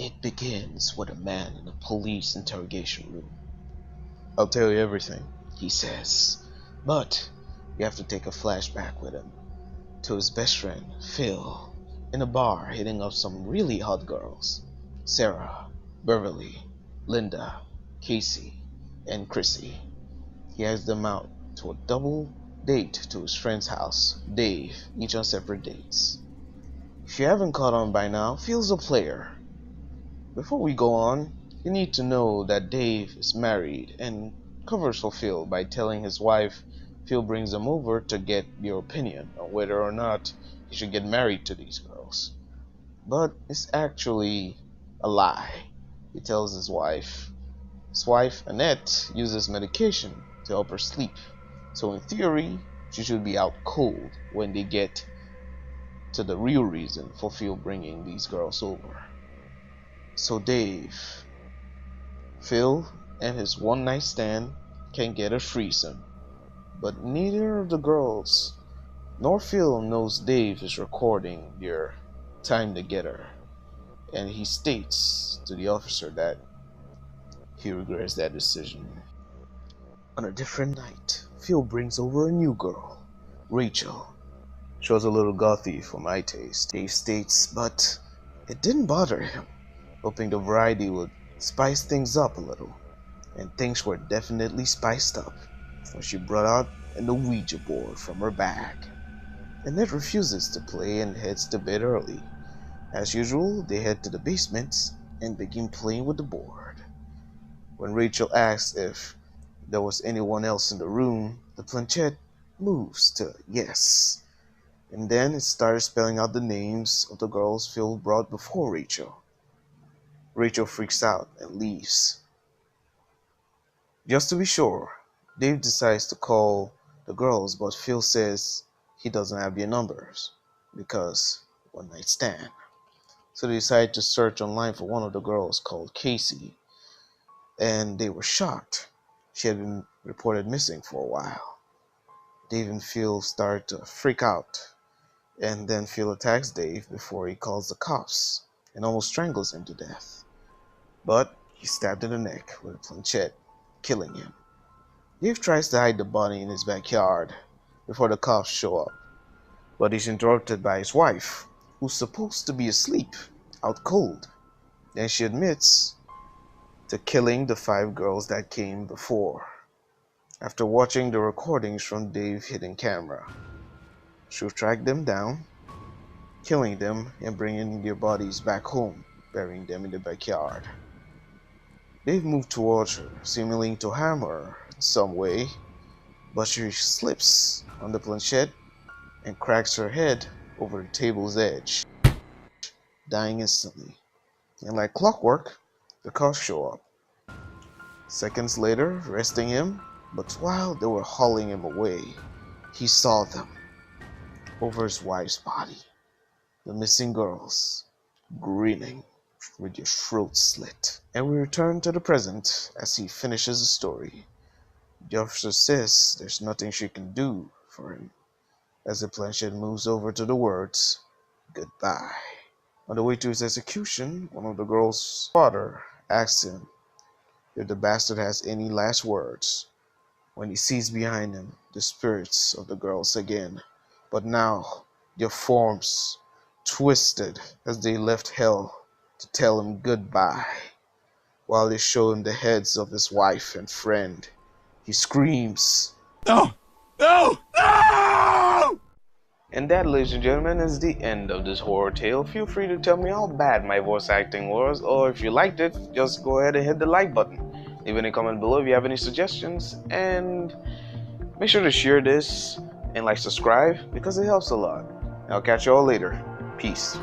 It begins with a man in a police interrogation room. "I'll tell you everything," he says, but you have to take a flashback with him to his best friend, Phil, in a bar hitting up some really hot girls. Sarah, Beverly, Linda, Casey, and Chrissy. He has them out to a double date to his friend's house, Dave, each on separate dates. If you haven't caught on by now, Phil's a player. Before we go on, you need to know that Dave is married and covers for Phil by telling his wife Phil brings him over to get your opinion on whether or not he should get married to these girls. But it's actually a lie. He tells his wife. His wife, Annette, uses medication to help her sleep. So in theory, she should be out cold when they get to the real reason for Phil bringing these girls over. So Dave, Phil, and his one-night stand can get a threesome. But neither of the girls nor Phil knows Dave is recording their time together. And he states to the officer that he regrets that decision. On a different night, Phil brings over a new girl, Rachel. She was a little gothy for my taste, Dave states, but it didn't bother him, hoping the variety would spice things up a little. And things were definitely spiced up when she brought out an Ouija board from her bag. Annette refuses to play and heads to bed early. As usual, they head to the basement and begin playing with the board. When Rachel asks if there was anyone else in the room, the planchette moves to yes. And then it starts spelling out the names of the girls Phil brought before Rachel. Rachel freaks out and leaves. Just to be sure, Dave decides to call the girls, but Phil says he doesn't have their numbers because one night stand. So they decide to search online for one of the girls called Casey, and they were shocked. She had been reported missing for a while. Dave and Phil start to freak out, and then Phil attacks Dave before he calls the cops and almost strangles him to death. But he's stabbed in the neck with a planchette, killing him. Dave tries to hide the body in his backyard before the cops show up, but he's interrupted by his wife, who's supposed to be asleep, out cold. Then she admits to killing the 5 girls that came before. After watching the recordings from Dave's hidden camera, she'll track them down, killing them and bringing their bodies back home, burying them in the backyard. Dave moved towards her, seemingly to harm her in some way, but she slips on the planchette and cracks her head over the table's edge, dying instantly. And like clockwork, the cops show up. Seconds later, arresting him, but while they were hauling him away, he saw them over his wife's body, the missing girls, grinning with their throats slit. And we return to the present as he finishes the story. The officer says there's nothing she can do for him as the planchette moves over to the words, "Goodbye." On the way to his execution, one of the girl's father asks him if the bastard has any last words. When he sees behind him the spirits of the girls again, but now their forms twisted as they left hell to tell him goodbye. While they show him the heads of his wife and friend, he screams, "No! No! No!" And that, ladies and gentlemen, is the end of this horror tale. Feel free to tell me how bad my voice acting was, or if you liked it, just go ahead and hit the like button. Leave any comment below if you have any suggestions, and make sure to share this and subscribe because it helps a lot. I'll catch you all later. Peace.